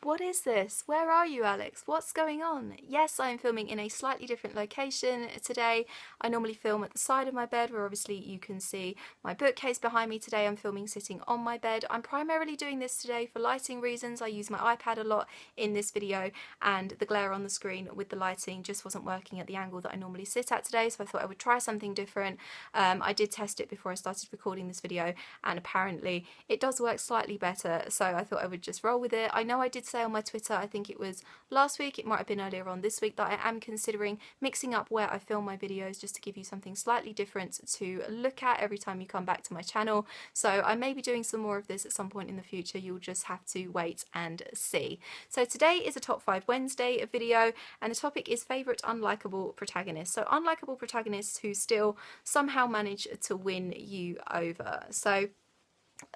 What is this? Where are you, Alex? What's going on? Yes, I am filming in a slightly different location today. I normally film at the side of my bed, where obviously you can see my bookcase behind me. Today I'm filming sitting on my bed. I'm primarily doing this today for lighting reasons. I use my iPad a lot in this video, and the glare on the screen with the lighting just wasn't working at the angle that I normally sit at today, so I thought I would try something different. I did test it before I started recording this video, and apparently it does work slightly better, so I thought I would just roll with it. I know I did say on my Twitter, I think it was last week, it might have been earlier on this week, that I am considering mixing up where I film my videos just to give you something slightly different to look at every time you come back to my channel. So I may be doing some more of this at some point in the future. You'll just have to wait and see. So today is a Top 5 Wednesday video, and the topic is favourite unlikable protagonists. So unlikable protagonists who still somehow manage to win you over. So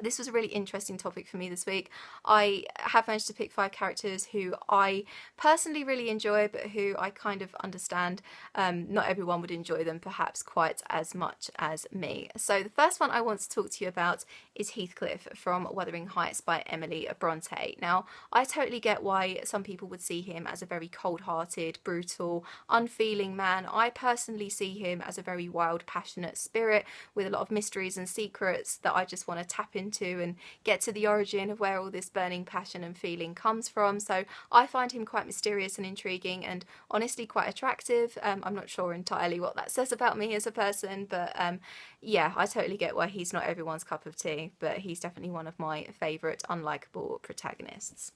this was a really interesting topic for me this week. I have managed to pick 5 characters who I personally really enjoy, but who I kind of understand not everyone would enjoy them perhaps quite as much as me. So the first one I want to talk to you about is Heathcliff from Wuthering Heights by Emily Bronte. Now, I totally get why some people would see him as a very cold-hearted, brutal, unfeeling man. I personally see him as a very wild, passionate spirit with a lot of mysteries and secrets that I just want to tap into and get to the origin of where all this burning passion and feeling comes from. So I find him quite mysterious and intriguing, and honestly quite attractive. I'm not sure entirely what that says about me as a person, but yeah, I totally get why he's not everyone's cup of tea, but he's definitely one of my favourite unlikable protagonists.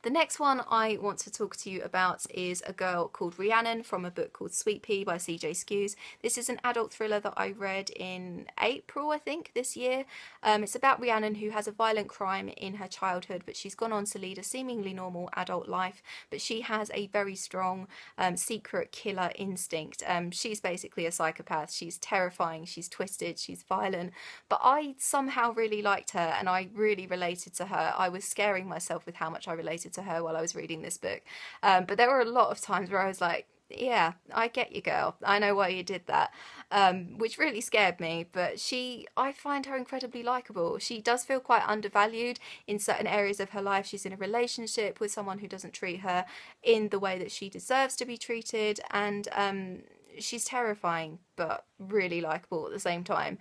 The next one I want to talk to you about is a girl called Rhiannon from a book called Sweet Pea by C.J. Skews. This is an adult thriller that I read in April, I think, this year. It's about Rhiannon, who has a violent crime in her childhood, but she's gone on to lead a seemingly normal adult life, but she has a very strong secret killer instinct. She's basically a psychopath. She's terrifying, she's twisted, she's violent, but I somehow really liked her and I really related to her. I was scaring myself with how much I related to her while I was reading this book, but there were a lot of times where I was like, yeah, I get you, girl, I know why you did that, which really scared me. But I find her incredibly likeable. She does feel quite undervalued in certain areas of her life. She's in a relationship with someone who doesn't treat her in the way that she deserves to be treated, and she's terrifying but really likeable at the same time.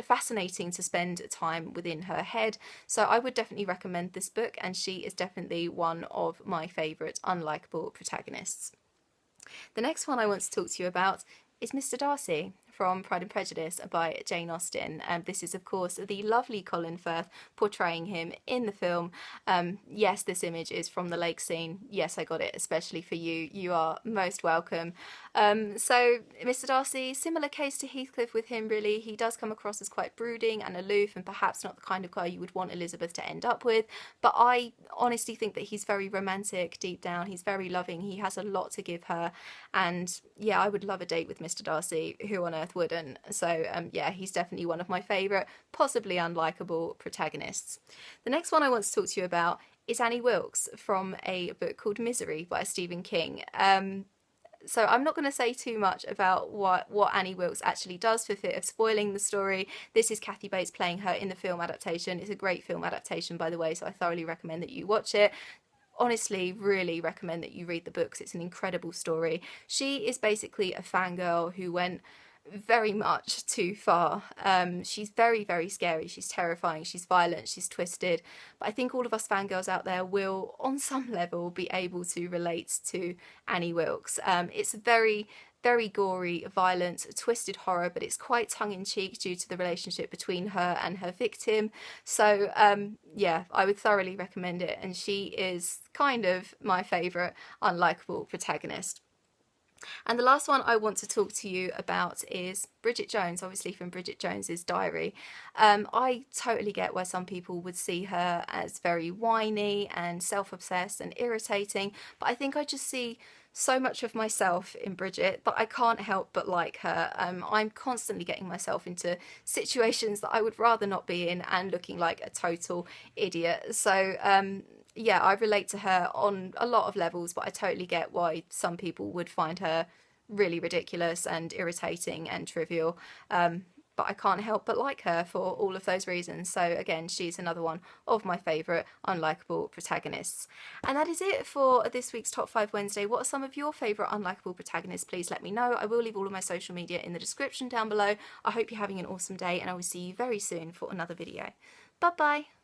Fascinating to spend time within her head. So I would definitely recommend this book, and she is definitely one of my favourite unlikable protagonists. The next one I want to talk to you about is Mr. Darcy from Pride and Prejudice by Jane Austen. This is, of course, the lovely Colin Firth portraying him in the film. Yes, this image is from the lake scene. Yes, I got it especially for you. You are most welcome. So Mr. Darcy, similar case to Heathcliff with him, really. He does come across as quite brooding and aloof, and perhaps not the kind of guy you would want Elizabeth to end up with, but I honestly think that he's very romantic deep down. He's very loving. He has a lot to give her, and yeah, I would love a date with Mr. Darcy. Who on earth wouldn't? So yeah, he's definitely one of my favourite, possibly unlikable protagonists. The next one I want to talk to you about is Annie Wilkes from a book called Misery by Stephen King. So I'm not going to say too much about what Annie Wilkes actually does for fear of spoiling the story. This is Kathy Bates playing her in the film adaptation. It's a great film adaptation, by the way, so I thoroughly recommend that you watch it. Honestly, really recommend that you read the books. It's an incredible story. She is basically a fangirl who went very much too far. She's very, very scary. She's terrifying. She's violent. She's twisted. But I think all of us fangirls out there will, on some level, be able to relate to Annie Wilkes. It's very, very gory, violent, twisted horror, but it's quite tongue-in-cheek due to the relationship between her and her victim. So yeah, I would thoroughly recommend it, and she is kind of my favourite unlikable protagonist. And the last one I want to talk to you about is Bridget Jones, obviously from Bridget Jones's Diary. I totally get why some people would see her as very whiny and self-obsessed and irritating, but I think I just see so much of myself in Bridget that I can't help but like her. I'm constantly getting myself into situations that I would rather not be in and looking like a total idiot. So yeah, I relate to her on a lot of levels, but I totally get why some people would find her really ridiculous and irritating and trivial. but I can't help but like her for all of those reasons. So again, she's another one of my favourite unlikable protagonists. And that is it for this week's Top 5 Wednesday. What are some of your favourite unlikable protagonists? Please let me know. I will leave all of my social media in the description down below. I hope you're having an awesome day, and I will see you very soon for another video. Bye bye!